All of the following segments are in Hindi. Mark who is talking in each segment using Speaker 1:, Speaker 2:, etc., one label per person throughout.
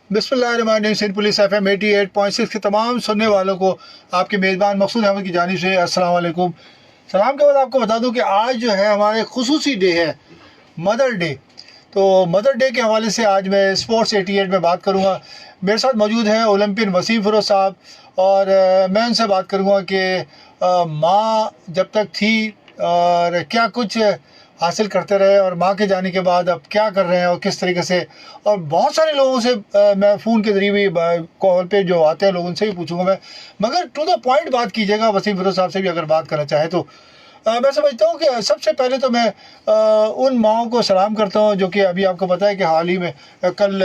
Speaker 1: बिस्मिल्लाहिर्रहमानिर्रहीम। सिंध पुलिस FM 88.6 के तमाम सुनने वालों को आपके मेज़बान मकसूद अहमद की जानिब से अस्सलाम वालेकुम। सलाम के बाद आपको बता दूं कि आज जो है हमारे खुसूसी डे है, मदर डे। तो मदर डे के हवाले से आज मैं स्पोर्ट्स 88 में बात करूंगा। मेरे साथ मौजूद है ओलंपियन वसीम फ़िरोज़ साहब, और मैं उनसे बात करूंगा कि माँ जब तक थी और क्या कुछ हासिल करते रहे, और माँ के जाने के बाद अब क्या कर रहे हैं और किस तरीके से। और बहुत सारे लोगों से मैं फ़ोन के ज़रिए भी कॉल पे जो आते हैं लोग उनसे भी पूछूंगा मैं, मगर टू द पॉइंट बात कीजिएगा। वसीम फ़िरोज़ साहब से भी अगर बात करना चाहे तो मैं समझता हूँ कि सबसे पहले तो मैं उन माओं को सलाम करता हूँ जो कि अभी आपको पता है कि हाल ही में कल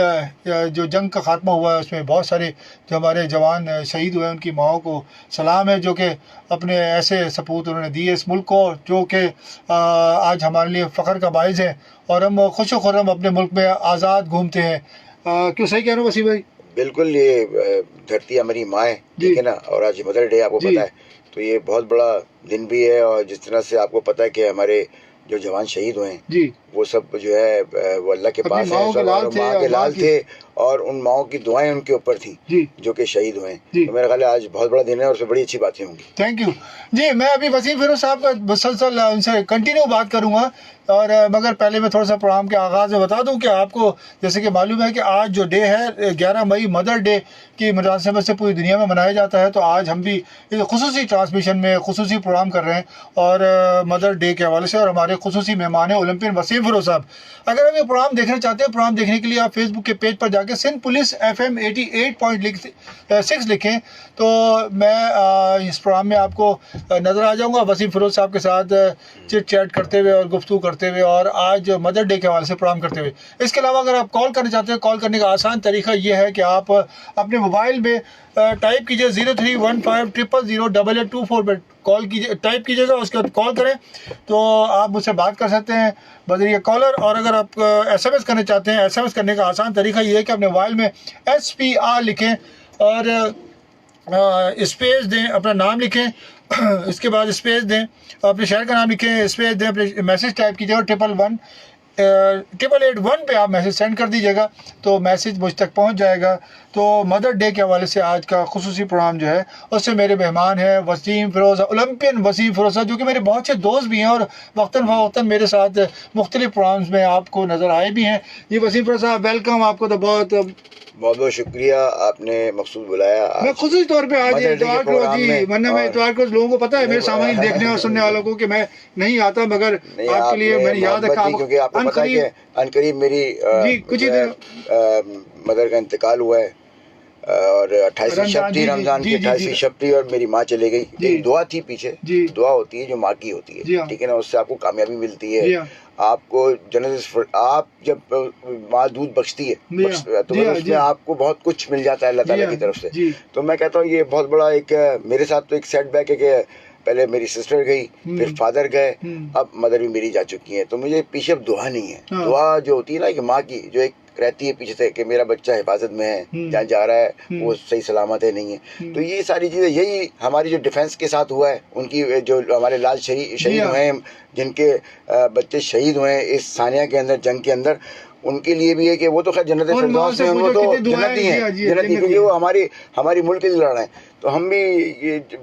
Speaker 1: जो जंग का ख़ात्मा हुआ है उसमें बहुत सारे जो हमारे जवान शहीद हुए हैं, उनकी माओं को सलाम है जो कि अपने ऐसे सपूत उन्होंने दिए इस मुल्क को, जो कि आज हमारे लिए फ़ख्र का बाइस है और हम खुश खुर्रम अपने मुल्क में आज़ाद घूमते हैं। क्यों सही कह रहा हूँ वसीम भाई?
Speaker 2: बिल्कुल, ये धरती हमारी माँ है, ठीक है ना। और आज मदर डे आपको पता है, तो ये बहुत बड़ा दिन भी है। और जिस तरह से आपको पता है कि हमारे जो जवान शहीद हुए हैं वो सब जो है वो अल्लाह के पास है, सब माँ के लाल थे और उन माओं की दुआएं उनके ऊपर थी जो कि शहीद हुए हैं। तो मेरा ख्याल है आज बहुत बड़ा दिन है और उससे बड़ी अच्छी बातें होंगी।
Speaker 1: थैंक यू जी। मैं अभी वसीम फ़िरोज़ साहब का मुसलसल उनसे कंटिन्यू बात करूंगा, और मगर पहले मैं थोड़ा सा प्रोग्राम के आगाज़ में बता दूं कि आपको जैसे कि मालूम है कि आज जो डे है 11 मई मदर डे की मुनासिबत से पूरी दुनिया में मनाया जाता है। तो आज हम भी खुसूसी ट्रांसमिशन में खुसूसी प्रोग्राम कर रहे हैं और मदर डे के हवाले से, और हमारे खुसूसी मेहमान हैं ओलंपियन वसीम फ़िरोज़ साहब। अगर आप ये प्रोग्राम देखना चाहते हैं, प्रोग्राम देखने के लिए आप फेसबुक के पेज पर जाके सिंध पुलिस FM 88.6 लिखें तो मैं इस प्रोग्राम में आपको नज़र आ जाऊंगा वसीम फ़िरोज़ साहब के साथ चिट चैट करते हुए और गुफ्तगू करते हुए और आज मदर डे के हवाले से प्रोग्राम करते हुए। इसके अलावा अगर आप कॉल करना चाहते हैं, कॉल करने का आसान तरीका ये है कि आप अपने मोबाइल में टाइप कीजिए 0315000824 पर कॉल कीजिए, टाइप कीजिएगा, उसके बाद कॉल करें तो आप मुझसे बात कर सकते हैं बजरिए कॉलर। और अगर आप SMS करना चाहते हैं, SMS करने का आसान तरीका ये है कि अपने मोबाइल में SPR लिखें और स्पेस दें, अपना नाम लिखें, इसके बाद स्पेस दें, अपने शहर का नाम लिखें, स्पेस दें, अपने मैसेज टाइप कीजिए और 888 पे आप मैसेज सेंड कर दीजिएगा तो मैसेज मुझ तक पहुंच जाएगा। तो मदर डे के हवाले से आज का खुसूसी प्रोग्राम जो है उससे मेरे मेहमान हैं वसीम फ़िरोज़, ओलंपियन वसीम फ़िरोज़ जो कि मेरे बहुत से दोस्त भी हैं और वक्तन फ़वक्तन मेरे साथ मुख्तलिफ प्रोग्राम्स में आपको नज़र आए भी हैं। ये वसीम फ़िरोज़ साहब वेलकम, आपको तो बहुत
Speaker 2: बहुत शुक्रिया, आपने मकसूद बुलाया।
Speaker 1: मैं खुशी तौर पे आज इतवार को जी, वरना मैं इतवार को लोगों को पता है मेरे सामने देखने और सुनने वालों को कि मैं नहीं आता, मगर आपके लिए मैंने याद रखा
Speaker 2: क्योंकि आपको पता है कि अनकरीब मेरी
Speaker 1: जी कुछ ही दिन
Speaker 2: मदर का इंतकाल हुआ है और 28वीं शब थी, रमजान की 28वीं शब थी और मेरी माँ चले गई। एक दुआ थी पीछे, दुआ होती है जो माँ की होती है, ठीक है ना, उससे आपको कामयाबी मिलती है, आपको जन्नत। आप जब माँ दूध बख्शती है तो उसमें आपको बहुत कुछ मिल जाता है अल्लाह ताला की तरफ से। तो मैं कहता हूँ ये बहुत बड़ा एक मेरे साथ तो एक सेटबैक है कि पहले मेरी सिस्टर गई, फिर फादर गए, अब मदर भी मेरी जा चुकी है। तो मुझे पीछे अब दुआ नहीं है। दुआ जो होती है ना कि माँ की जो एक रहती है पीछे से कि मेरा बच्चा हिफाजत में है, जहाँ जा रहा है वो सही सलामत है, नहीं है। तो ये सारी चीज़ें, यही हमारी जो डिफेंस के साथ हुआ है, उनकी जो हमारे लाल शहीद हुए हैं, जिनके बच्चे शहीद हुए हैं इस सानिया के अंदर, जंग के अंदर, उनके लिए भी है कि वो तो खैर जन्नत फिरदौस में, उनको तो जन्नती हैं, जन्नती, क्योंकि वो हमारी मुल्क के लिए लड़ रहे हैं। तो हम भी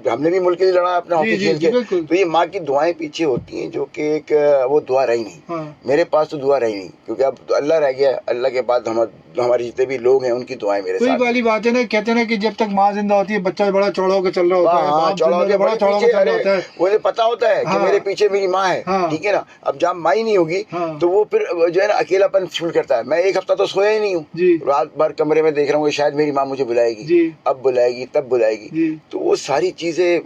Speaker 2: हमने भी मुल्क के लिए लड़ा अपना हॉकी खेल के। तो ये माँ की दुआएं पीछे होती हैं जो कि एक वो दुआ रही नहीं। मेरे पास तो दुआ रही नहीं क्योंकि अब तो अल्लाह रह गया, अल्लाह के बाद हमारे जितने भी लोग हैं उनकी दुआएं मेरे साथ।
Speaker 1: वाली बात है ना, कहते हैं ना कि जब तक माँ जिंदा होती है बच्चा बड़ा चौड़ा होकर चल रहा होता है, वो
Speaker 2: पता होता है कि मेरे पीछे मेरी माँ है, ठीक है ना। अब जब माँ ही नहीं होगी तो वो फिर जो है ना अकेलापन फील करता है। मैं एक हफ्ता तो सोया ही नहीं हूँ, रात भर कमरे में देख रहा हूँ शायद मेरी माँ मुझे बुलाएगी, अब बुलाएगी तब बुलाएगी। तो वो सारी चीजें,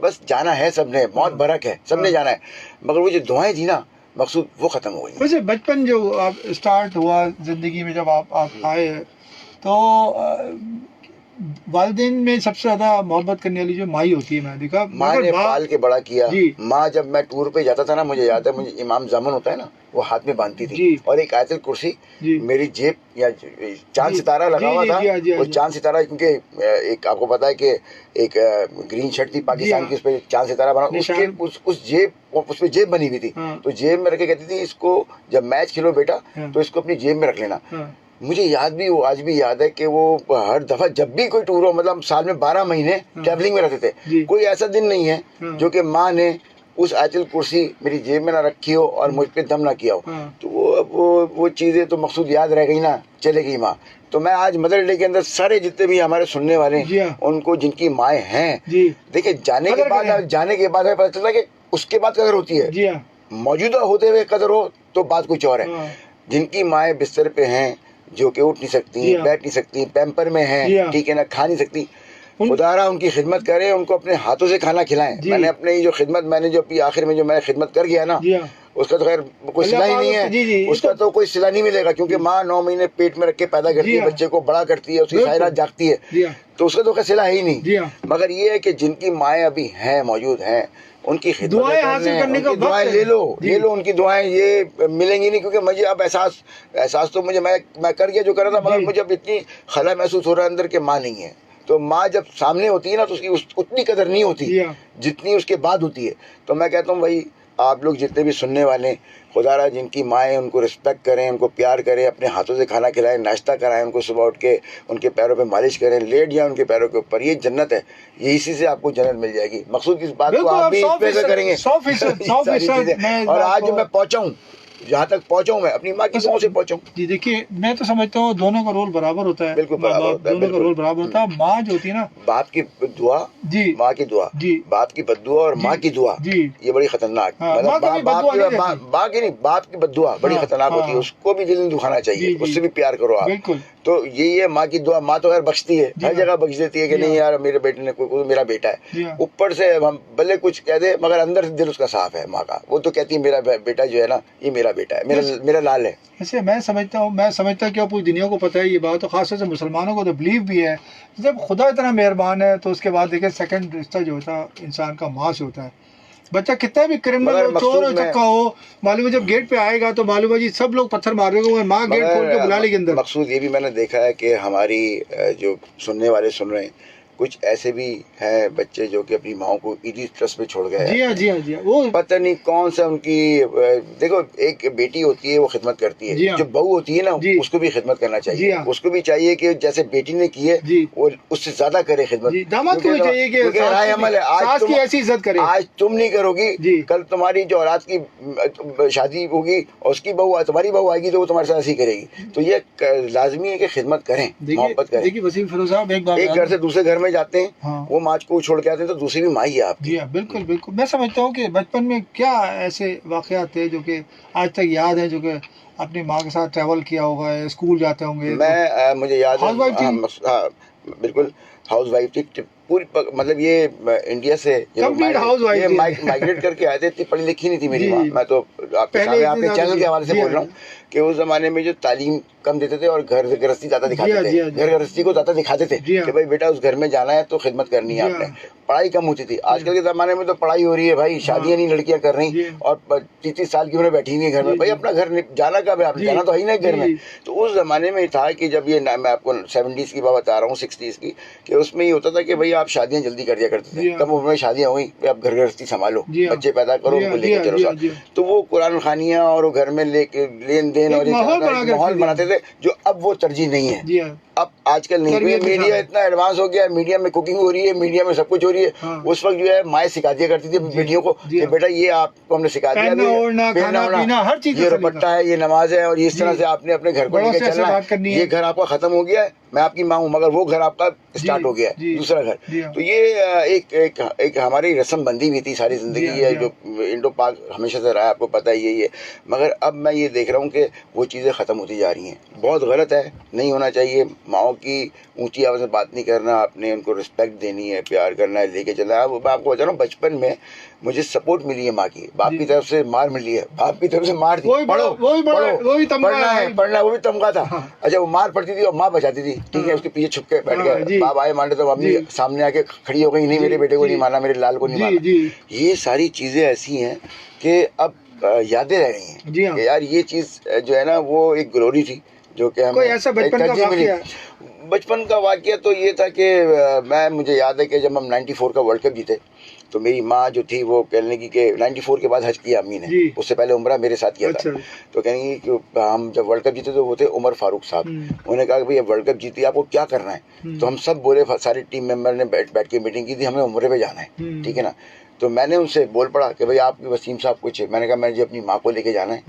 Speaker 2: बस जाना है सबने, मौत भरक है, सबने जाना है, मगर वो जो दुआएं थी ना मकसूद वो खत्म हो गई।
Speaker 1: वैसे बचपन जो आप स्टार्ट हुआ जिंदगी में, जब आप आए तो वालिदैन में सबसे ज्यादा मोहब्बत करने वाली जो माँ होती है, मैं देखा
Speaker 2: माँ ने पाल के बड़ा किया। माँ जब मैं टूर पे जाता था ना, मुझे याद है, मुझे इमाम जामुन होता है ना, वो हाथ में बांधती थी और एक आयतल कुर्सी मेरी जेब या चांद सितारा लगा हुआ था। वो चांद सितारा, क्योंकि एक आपको पता है कि एक ग्रीन शर्ट थी पाकिस्तान की, उस पर चांद सितारा बना, उसके उस जेब उसमें जेब बनी हुई थी। तो जेब में रखे कहती थी इसको जब मैच खेलो बेटा तो इसको अपनी जेब में रख लेना, मुझे याद भी, वो आज भी याद है कि वो हर दफा जब भी कोई टूर हो, मतलब साल में 12 महीने ट्रैवलिंग में रहते थे, कोई ऐसा दिन नहीं है जो कि माँ ने उस आयतुल कुर्सी मेरी जेब में ना रखी हो और मुझ पे दम ना किया हो। तो वो चीज़ें तो मकसूद याद रह गई ना, चले गई माँ। तो मैं आज मदर डे के अंदर सारे जितने भी हमारे सुनने वाले हैं उनको जिनकी माएँ हैं, देखिए जाने के बाद हमें पता चलता है कि उसके बाद कदर होती है, मौजूदा होते हुए कदर हो तो बात कुछ और है। जिनकी माएँ बिस्तर पे हैं, जो कि उठ नहीं सकती, बैठ नहीं सकती, पैम्पर में हैं, ठीक है ना, खा नहीं सकती, खुदारा उनकी खिदमत करें, उनको अपने हाथों से खाना खिलाएं। मैंने अपने जो खिदमत, मैंने जो अभी आखिर में जो मैं खिदमत कर गया ना, उसका तो खैर कोई सिला ही नहीं है, उसका तो कोई सिला नहीं मिलेगा, क्योंकि माँ 9 महीने पेट में रख के पैदा करती है, बच्चे को बड़ा करती है, उसकी सारी रात जागती है, तो उसका तो खैर सिला है ही नहीं। मगर ये है कि जिनकी माएँ अभी हैं, मौजूद हैं, उनकी दुआएं हासिल करने का दुआएं ले लो उनकी दुआएं ये मिलेंगी नहीं, क्योंकि मुझे अब एहसास तो मुझे मैं कर गया जो कर रहा था, मगर मुझे अब इतनी खला महसूस हो रहा है अंदर के माँ नहीं है। तो माँ जब सामने होती है ना तो उसकी उतनी कदर नहीं होती जितनी उसके बाद होती है। तो मैं कहता हूँ भाई, आप लोग जितने भी सुनने वाले, खुदारा जिनकी माएँ, उनको रिस्पेक्ट करें, उनको प्यार करें, अपने हाथों से खाना खिलाएं, नाश्ता कराएं, उनको सुबह उठ के उनके पैरों पे मालिश करें, लेट जाएं उनके पैरों के ऊपर, ये जन्नत है, ये इसी से आपको जन्नत मिल जाएगी। मकसूद इस बात को आप भी इस पे करेंगे 100%। और आज जो मैं पहुँचा हूँ, जहाँ तक पहुँचा हूँ, मैं अपनी माँ की दुआओं से पहुँचा हूँ।
Speaker 1: जी देखिए, मैं तो समझता हूँ दोनों का रोल बराबर होता है,
Speaker 2: बिल्कुल बराबर होता है,
Speaker 1: दोनों का रोल बराबर होता है। माँ जो होती है ना,
Speaker 2: बाप की दुआ जी, माँ की दुआ जी, बाप की बद्दुआ और माँ की दुआ जी, ये बड़ी खतरनाक, मतलब बाप की बद्दुआ बड़ी खतरनाक होती है, उसको भी दिल नहीं दुखाना चाहिए, उससे भी प्यार करो आप। तो यही है माँ की दुआ। माँ तो खैर बख्शती है, हर जगह बख्श देती है कि नहीं यार मेरे बेटे ने कोई मेरा बेटा है, ऊपर से हम भले कुछ कह दे मगर अंदर से दिल उसका साफ है माँ का, वो तो कहती है मेरा बेटा जो है ना, ये मेरा बेटा है, मेरा लाल है। ऐसे मैं समझता हूँ कि पूरी दुनिया को पता है ये बात, तो खासतौर से मुसलमानों को तो बिलीव भी है। जब खुदा इतना मेहरबान है तो उसके बाद देखिए सेकंड रिश्ता जो होता है इंसान का माँ से होता है। बच्चा कितना भी क्रिमिनल हो, चोर हो, चक्का हो, मालूम है जब गेट पे आएगा तो मालूम है जी सब लोग पत्थर मार देंगे, माँ गेट खोल के बुला लेगी अंदर। मकसूद ये भी मैंने देखा है कि हमारी जो सुनने वाले सुन रहे हैं, कुछ ऐसे भी हैं बच्चे जो कि अपनी माओ को इजी ट्रस्ट पे छोड़ गए।
Speaker 1: जी हाँ जी हाँ जी हाँ, वो
Speaker 2: पता नहीं कौन सा उनकी, देखो एक बेटी होती है वो खिदमत करती है, जो बहू होती है ना उसको भी खिदमत करना चाहिए, उसको भी चाहिए कि जैसे बेटी ने की है वो उससे ज्यादा करे खिदमत।
Speaker 1: दामाद को भी चाहिए कि
Speaker 2: राय अमल है, आज
Speaker 1: की ऐसी इज्जत करे,
Speaker 2: आज तुम नहीं करोगी, कल तुम्हारी जो औलाद की शादी होगी और उसकी बहू, तुम्हारी बहू आएगी तो वो तुम्हारे साथ ऐसी करेगी। तो ये लाजमी है कि खिदमत करें, मोहब्बत करें।
Speaker 1: देखिए वसीम फिरोज साहब, एक
Speaker 2: घर से दूसरे घर में जाते हैं, हाँ, वो माँ को छोड़ के आते हैं तो दूसरी भी माँ ही है आपकी।
Speaker 1: जी हाँ, बिल्कुल बिल्कुल। मैं समझता हूँ कि बचपन में क्या ऐसे वाकयात थे जो कि आज तक याद है, जो कि अपनी माँ के साथ ट्रैवल किया होगा, स्कूल जाते होंगे।
Speaker 2: मुझे याद है, बिल्कुल हाउस वाइफ थी पूरी, मतलब ये इंडिया से माइग्रेट करके आए थे, इतनी पढ़ी लिखी नहीं थी मेरी माँ। मैं तो आपके चैनल के हवाले से बोल रहा हूँ कि उस जमाने में जो तालीम कम देते थे और घर गृहस्थी ज्यादा दिखाते थे, घर गृहस्थी को ज्यादा दिखाते थे कि भाई बेटा उस घर में जाना है तो खिदमत करनी है आपने। पढ़ाई कम होती थी। आजकल के जमाने में तो पढ़ाई हो रही है भाई, शादियां नहीं लड़कियां कर रही और 30 साल की उम्र बैठी हुई है घर में। भाई अपना घर जाना कब है, आपने जाना तो है ना घर में। तो उस जमाने में था कि जब ये, मैं आपको 70s की बात बता रहा हूँ, 60s की, कि उसमें ये होता था कि भाई आप शादियां जल्दी कर दिया करते थे, कम उम्र में शादियां हो गई, आप घर गृहस्थी संभालो, बच्चे पैदा करो, उनको लेके चलो साथ। तो वो कुरान खानियां और घर में लेके लेन देन और माहौल बनाते थे, जो अब वो तरजीह नहीं है। अब आजकल नहीं, मीडिया इतना एडवांस हो गया है, मीडिया में कुकिंग हो रही है, मीडिया में सब कुछ हो रही है। हाँ। उस वक्त जो है माएँ सिखा दिया करती थी बेटियों को कि बेटा ये आपको हमने सिखा दिया,
Speaker 1: हर चीज,
Speaker 2: ये दुपट्टा है, ये नमाज है, और इस तरह से आपने अपने घर को लेकर चलना है। ये घर आपका खत्म हो गया है, मैं आपकी माँ हूँ, मगर वो घर आपका स्टार्ट हो गया है, दूसरा घर। तो ये एक हमारी रस्म बंदी भी थी सारी जिंदगी है, जो इंडो पाक हमेशा से रहा है, आपको पता ही है ये। मगर अब मैं ये देख रहा हूँ कि वो चीज़ें ख़त्म होती जा रही हैं, बहुत गलत है, नहीं होना चाहिए। माओ की ऊंची आवाज़ में बात नहीं करना, अपने उनको रिस्पेक्ट देनी है, प्यार करना है, लेके चलना है। मैं आपको बता रहा हूँ, बचपन में मुझे सपोर्ट मिली है माँ की, बाप की तरफ से मार मिली है, बाप की तरफ से मार थी, पढ़ो पढ़ना है, वो भी तमगा था। अच्छा, वो मार पड़ती थी और माँ बचाती थी, ठीक है, उसके पीछे छुप के बैठ गए, बाप आए मारे तो मम्मी सामने आके खड़ी हो गई, नहीं मेरे बेटे को नहीं माना, मेरे लाल को नहीं माना। ये सारी चीजें ऐसी हैं कि अब यादें रह गई हैं कि यार ये चीज जो है ना वो एक ग्लोरी थी जो कि हमें
Speaker 1: ऐसा
Speaker 2: बचपन का वाकया तो ये था कि मुझे याद है कि जब हम 94 का वर्ल्ड कप जीते तो मेरी माँ जो थी वो कहने लगी कि 94 के बाद हज किया अम्मी ने, उससे पहले उम्रा मेरे साथ किया था। तो कहने लगी कि हम जब वर्ल्ड कप जीते तो वो थे उमर फारूक साहब, उन्होंने कहा कि भैया वर्ल्ड कप जीती आपको क्या करना है? तो हम सब बोले, सारे टीम मेंबर ने बैठ के मीटिंग की थी, हमें उम्रे पे जाना है, ठीक है ना। तो मैंने उनसे बोल पड़ा कि भाई आपकी वसीम साहब कुछ है, मैंने कहा मुझे अपनी माँ को लेके जाना है।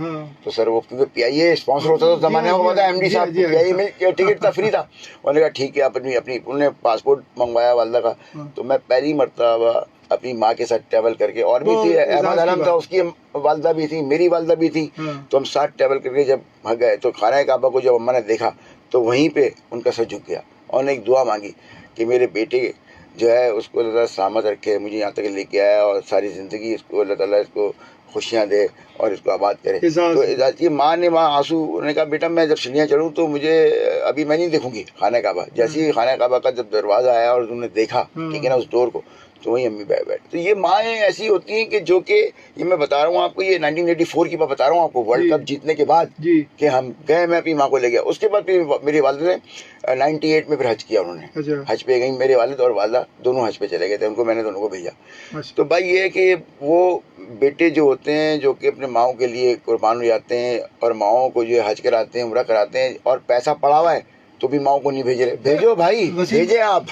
Speaker 2: तो सर वो क्योंकि PIA स्पॉन्सर होता था जमाने में, पता है MD साहब PIA में टिकट था, फ्री था। उन्होंने कहा ठीक है आप अपनी उन्होंने पासपोर्ट मंगवाया वालदा का। तो मैं पहली मरतबा अपनी माँ के साथ ट्रैवल करके, और भी थी, अहमद आलम था उसकी वालदा भी थी, मेरी वालदा भी थी, तो हम साथ ट्रैवल करके जब वहाँ गए तो खाना काबा को जब अम्मा ने देखा तो वहीं पे उनका सर झुक गया और एक दुआ मांगी कि मेरे बेटे जो है उसको अल्लाह ताला सलामत रखे, मुझे यहाँ तक लेके आया और सारी ज़िंदगी इसको अल्लाह ताला इसको खुशियाँ दे और इसको आबाद करे। तो ये माँ ने वहाँ आंसू, उन्होंने कहा बेटा मैं जब सीढ़ियाँ चढ़ूँ तो मुझे अभी मैं नहीं देखूंगी खाना काबा। जैसे ही खाना काबा का जब दरवाज़ा आया और उन्होंने देखा, ठीक है ना, उस डोर को, तो वही अम्मी बैठ। तो ये माएँ ऐसी होती हैं कि जो कि ये मैं बता रहा हूँ आपको, ये 1984 की बात बता रहा हूँ आपको, वर्ल्ड कप जीतने के बाद कि हम गए, मैं अपनी माँ को ले गया। उसके बाद फिर मेरे वालिद ने 98 में फिर हज किया, उन्होंने हज पे गई, मेरे वालिद और वालदा दोनों हज पे चले गए थे, उनको मैंने दोनों को भेजा। तो भाई ये है कि वो बेटे जो होते हैं जो कि अपने माओ के लिए कुर्बान हो जाते हैं और माओ को जो हज कराते हैं, उम्रा कराते हैं, और पैसा पड़ा हुआ है तो भी माओ को नहीं भेज रहे। भेजो भाई, भेजे आप,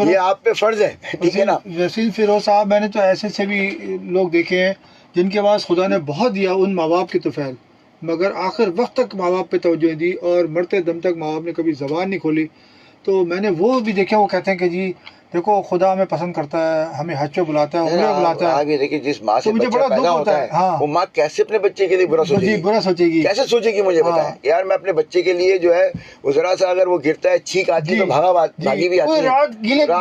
Speaker 2: ये आप पे फर्ज है, ठीक है ना।
Speaker 1: वसीम फिरोज साहब, मैंने तो ऐसे भी लोग देखे हैं जिनके पास खुदा ने बहुत दिया उन माँ बाप के तोफैल, मगर आखिर वक्त तक माँ बाप पे तवज्जो दी और मरते दम तक माँ बाप ने कभी ज़बान नहीं खोली। तो मैंने वो भी देखा, वो कहते हैं कि जी देखो खुदा हमें पसंद करता है, हमें हज पे बुलाता है, उम्रे बुलाता है।
Speaker 2: आगे देखिए जिस माँ से
Speaker 1: मुझे बड़ा दुख होता है, हाँ,
Speaker 2: वो माँ कैसे अपने बच्चे के लिए बुरा सोचेगी, कैसे सोचेगी मुझे बताएं यार। मैं अपने बच्चे के लिए जो है वो जरा सा अगर वो गिरता है, छींक आती है तो भागी भी आती है,
Speaker 1: रात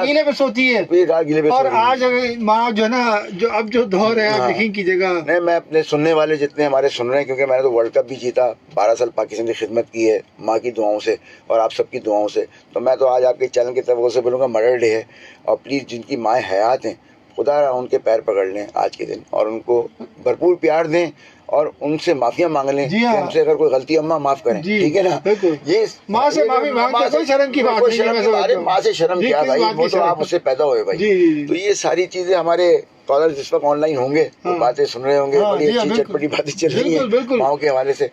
Speaker 1: गीले पे सोती है,
Speaker 2: रात गीले पे।
Speaker 1: और आज माँ जो है ना, जो अब जो दौर है आप लिखी की जगह
Speaker 2: नहीं, मैं अपने सुनने वाले जितने हमारे सुन रहे हैं, क्योंकि मैंने तो वर्ल्ड कप भी जीता, 12 साल पाकिस्तान की खिदमत की है माँ की दुआओं से और आप सबकी दुआओं से, तो मैं तो आज आपके चैनल की तरफ से बोलूँगा मदर डे है, और प्लीज़ जिनकी माएँ हयात हैं खुदा उनके पैर पकड़ लें आज के दिन और उनको भरपूर प्यार दें और उनसे माफिया मांग लें कि हमसे अगर कोई गलती अम्मा माफ करें, ठीक है ना। ये
Speaker 1: माँ से माफी मांगते, कोई शर्म की बात नहीं है।
Speaker 2: अरे माँ से शर्म क्या भाई, वो तो आप उससे पैदा हुए भाई। तो ये सारी चीजें हमारे कॉलर जिस वक्त ऑनलाइन होंगे वो बातें सुन रहे होंगे, बड़ी अच्छी चटपटी बातें चल रही हैं माओ के हवाले से।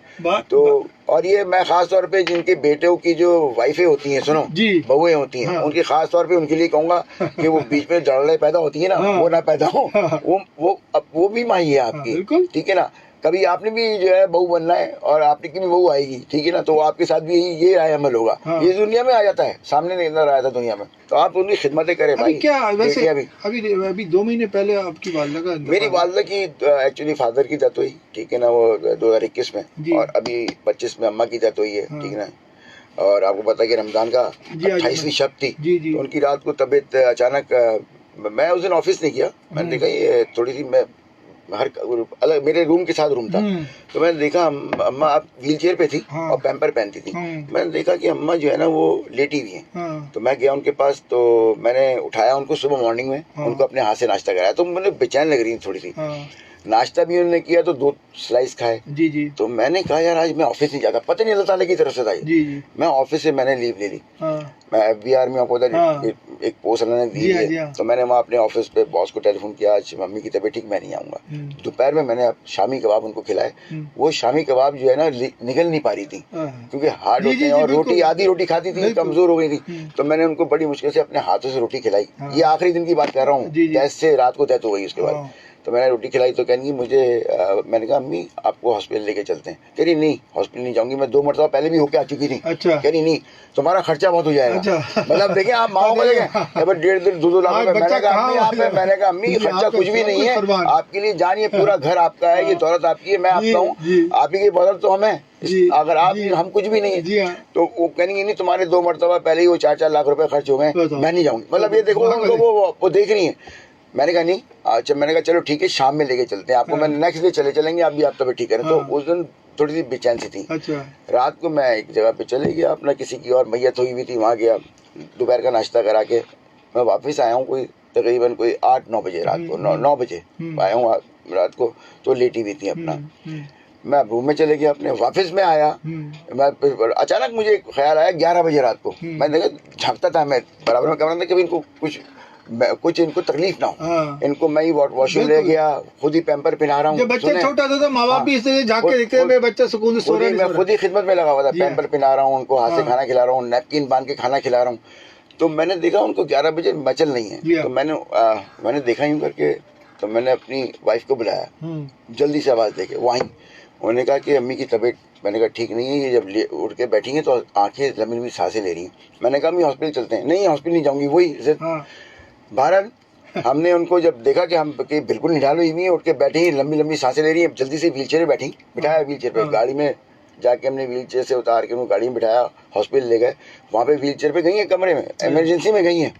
Speaker 2: तो और ये मैं खास तौर पे जिनके बेटों की जो वाइफें होती हैं, सुनो बहुएं होती हैं, उनकी खास तौर पे उनके लिए कहूंगा कि वो बीच में जड़ें पैदा होती है ना, वो ना पैदा हो, वो भी माँ ही है आपकी, ठीक है ना। कभी आपने भी जो है बहू बनना है और आपकी भी बहू आएगी, ठीक है ना, तो आपके साथ भी ये राय अमल होगा। ये दुनिया में आ जाता है, सामने नहीं नजर आया था दुनिया में, तो आप उनकी खिदमतें करें भाई।
Speaker 1: क्या वैसे अभी 2 महीने पहले आपकी वालदा का,
Speaker 2: मेरी वालदा की एक्चुअली फादर की डेथ हुई, ठीक है ना, वो 2021 में, और अभी 25 में अम्मा की डेथ हुई है, ठीक है ना। और आपको पता है कि रमजान का 28वीं शब थी, तो उनकी रात को तबीयत अचानक, मैं उस दिन ऑफिस नहीं किया, मैंने देखा ये थोड़ी सी, मैं हर अलग मेरे रूम के साथ रूम था, तो मैंने देखा अम्मा आप व्हील चेयर पे थी और पैम्पर पहनती थी। मैंने देखा कि अम्मा जो है ना वो लेटी हुई है, तो मैं गया उनके पास, तो मैंने उठाया उनको सुबह मॉर्निंग में, उनको अपने हाथ से नाश्ता कराया, तो मुझे बेचैन लग रही थी थोड़ी सी। नाश्ता भी उन्होंने किया तो 2 स्लाइस खाए। तो मैंने कहा यार आज मैं ऑफिस नहीं जाता, पता नहीं अल्लाह ताला की तरफ से था ये। मैं ऑफिस से मैंने लीव ले ली, मैं FBR में आपको एक पोस्ट उन्होंने दी है, तो मैंने वहाँ अपने ऑफिस पे बॉस को टेलीफोन किया, आज मम्मी की तबीयत ठीक, मैं नहीं आऊँगा। दोपहर में मैंने शामी कबाब उनको खिलाए, वो शामी कबाब जो है ना निकल नहीं पा रही थी क्योंकि हार्ड होते हैं, और रोटी आधी रोटी खाती थी, कमजोर हो गई थी, तो मैंने उनको बड़ी मुश्किल से अपने हाथों से रोटी खिलाई। ये आखिरी दिन की बात कर रहा हूँ, डेथ से रात को डेथ हो गई उसके बाद, तो मैंने रोटी खिलाई, तो कहेंगी मुझे मैंने कहा अम्मी आपको हॉस्पिटल लेके चलते हैं। कह रही नहीं हॉस्पिटल नहीं जाऊंगी, मैं 2 मरतबा पहले भी होके आ चुकी थी। कह रही नहीं तुम्हारा खर्चा बहुत हो जाएगा। मतलब देखिए आप माओ को देखें 1.5-2 लाख रुपए। मैंने कहा अम्मी खर्चा कुछ भी नहीं है, आपके लिए जानिए पूरा घर आपका है, ये दौलत आपकी है, मैं आपका हूँ, आप ही की बदौलत तो हमें, अगर आप हम कुछ भी नहीं है। तो वो कहेंगे नहीं तुम्हारे 2 मरतबा पहले ही वो 4-4 लाख रुपए खर्च हो गए, मैं नहीं जाऊंगी। मतलब ये देखो उनको वो देख रही है। मैंने कहा नहीं, अच्छा मैंने कहा चलो ठीक है शाम में लेके चलते हैं आपको, मैं नेक्स्ट डे चलेंगे, आप भी आप तबीयत ठीक करें। तो उस दिन थोड़ी सी बेचैन सी थी। रात को मैं एक जगह पे चले गया, अपना किसी की और मैयत हुई हुई थी, वहाँ गया, दोपहर का नाश्ता करा के मैं वापस आया हूँ, कोई तकरीबन कोई 8-9 बजे रात को, 9 बजे आया हूँ रात को, तो लेटी हुई थी अपना। मैं रूम में चले गया अपने, वापस में आया, मैं अचानक मुझे ख्याल आया 11 बजे रात को, मैं देखा झाँकता था, मैं बराबर में कमरा था, कभी इनको कुछ कुछ इनको तकलीफ ना हो। इनको मैं ही वॉशरूम ले गया, खुद ही पैम्पर पहना रहा हूँ।
Speaker 1: जब बच्चा छोटा था तो माँ बाप भी इससे झांक के देखते थे बच्चा सुकून से सो रहा है,
Speaker 2: मैं खुद ही खिदमत में लगा हुआ था, पैम्पर पहना रहा हूँ उनको, हाथ से खाना खिला रहा हूँ, नैपकिन बांध के खाना खिला रहा हूँ। तो मैंने देखा उनको 11 बजे मचल नहीं है, तो मैंने देखा यूं करके, तो मैंने अपनी वाइफ को बुलाया, जल्दी से आवाज़ देके वहीं। उन्होंने कहा कि अम्मी की तबीयत, मैंने कहा ठीक नहीं है, ये जब उठ के बैठी हैं तो आंखें लंबी लंबी सांसें ले रही हैं। मैंने कहा अम्मी हॉस्पिटल चलते हैं। नहीं हॉस्पिटल नहीं जाऊँगी, वही बहरहाल हमने उनको जब देखा कि हम कि बिल्कुल निढाल हुई हुई है, उठ के बैठी हैं, लंबी लंबी सांसें ले रही हैं, जल्दी से व्हीलचेयर में बैठी, बिठाया व्हीलचेयर पे, गाड़ी में जाके हमने व्हीलचेयर से उतार के उनको गाड़ी में बिठाया, हॉस्पिटल ले गए। वहाँ पे व्हीलचेयर पे गई हैं, कमरे में इमरजेंसी में गई हैं,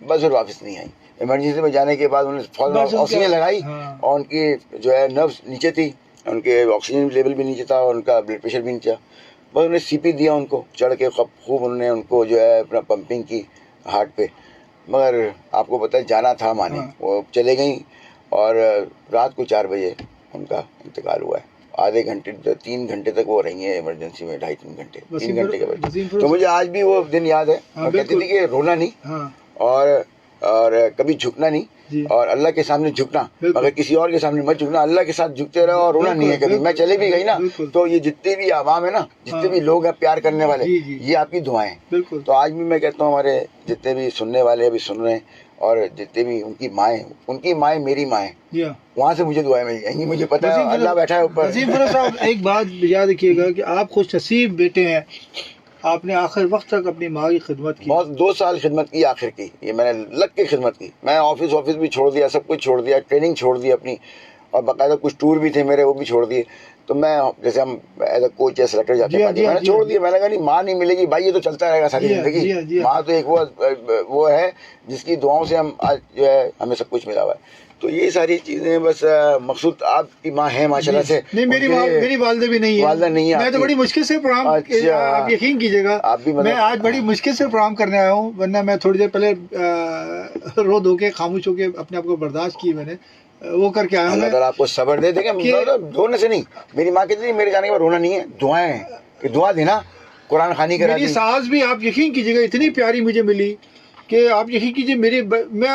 Speaker 2: बस फिर वापस नहीं आई। इमरजेंसी में जाने के बाद उन्होंने ऑक्सीजन लगाई और उनकी जो है नर्व्स नीचे थी, उनके ऑक्सीजन लेवल भी नीचे था और उनका ब्लड प्रेशर भी नीचे। बस उन्होंने सीपी दिया उनको, चढ़ के खूब उन्होंने उनको जो है अपना पंपिंग की हार्ट पे। मगर आपको पता है जाना था माने, वो चले गई और रात को 4 बजे उनका इंतकाल हुआ है। आधे घंटे 3 घंटे तक वो रही है इमरजेंसी में, 2.5-3 घंटे, 3 घंटे के बाद। तो मुझे आज भी वो दिन याद है। कहती थी कि रोना नहीं और कभी झुकना नहीं, और अल्लाह के सामने झुकना, मगर किसी और के सामने मत झुकना, अल्लाह के साथ झुकते रहो और रोना नहीं है कभी। मैं चले भी गई ना, तो ये जितने भी आवाम है ना, जितने भी लोग हैं प्यार करने वाले, ये आपकी दुआएं। तो आज भी मैं कहता हूँ हमारे जितने भी सुनने वाले अभी सुन रहे हैं, और जितने भी उनकी माएँ मेरी माएँ, वहाँ से मुझे दुआएं मिल जाएंगी। मुझे पता है अल्लाह बैठा है ऊपर।
Speaker 1: साहब एक बात याद रखिएगा कि आप खुश नसीब बेटे हैं, आपने आखिर वक्त तक अपनी माँ की खिदमत की।
Speaker 2: बहुत 2 साल खिदमत की आखिर की, ये मैंने लग के खिदमत की। मैं ऑफिस भी छोड़ दिया, सब कुछ छोड़ दिया, ट्रेनिंग छोड़ दी अपनी, और बाकायदा कुछ टूर भी थे मेरे, वो भी छोड़ दिए। तो मैं जैसे हम एज अ कोच या सेलेक्टर जाते हैं, मैंने छोड़ दिया। मैंने कहा नहीं, माँ नहीं मिलेगी भाई, ये तो चलता रहेगा सारी जिंदगी। माँ तो एक वो है जिसकी दुआओं से हम आज जो है हमें सब कुछ मिला हुआ है। तो ये सारी चीजें बस मकसूद आपकी माँ है माशाल्लाह से।
Speaker 1: नहीं, मेरी वालदा भी नहीं है,
Speaker 2: वालदा नहीं है।
Speaker 1: मैं तो बड़ी मुश्किल से प्रोग्राम, आप यकीन कीजिएगा, मैं आज बड़ी मुश्किल से प्रोग्राम करने आया हूँ, वरना मैं थोड़ी देर पहले रो धो के खामोश होके अपने आप को बर्दाश्त की, मैंने वो करके आया हूँ।
Speaker 2: अल्लाह ताला आपको सब्र दे देगा। रोने से नहीं, मेरी माँ कहती थी मेरे जाने के बाद रोना नहीं है, दुआएं हैं, दुआ देना, कुरान खानी करा दी।
Speaker 1: मेरी सास भी आप यकीन कीजिएगा इतनी प्यारी मुझे मिली कि आप यकीन कीजिए, मैं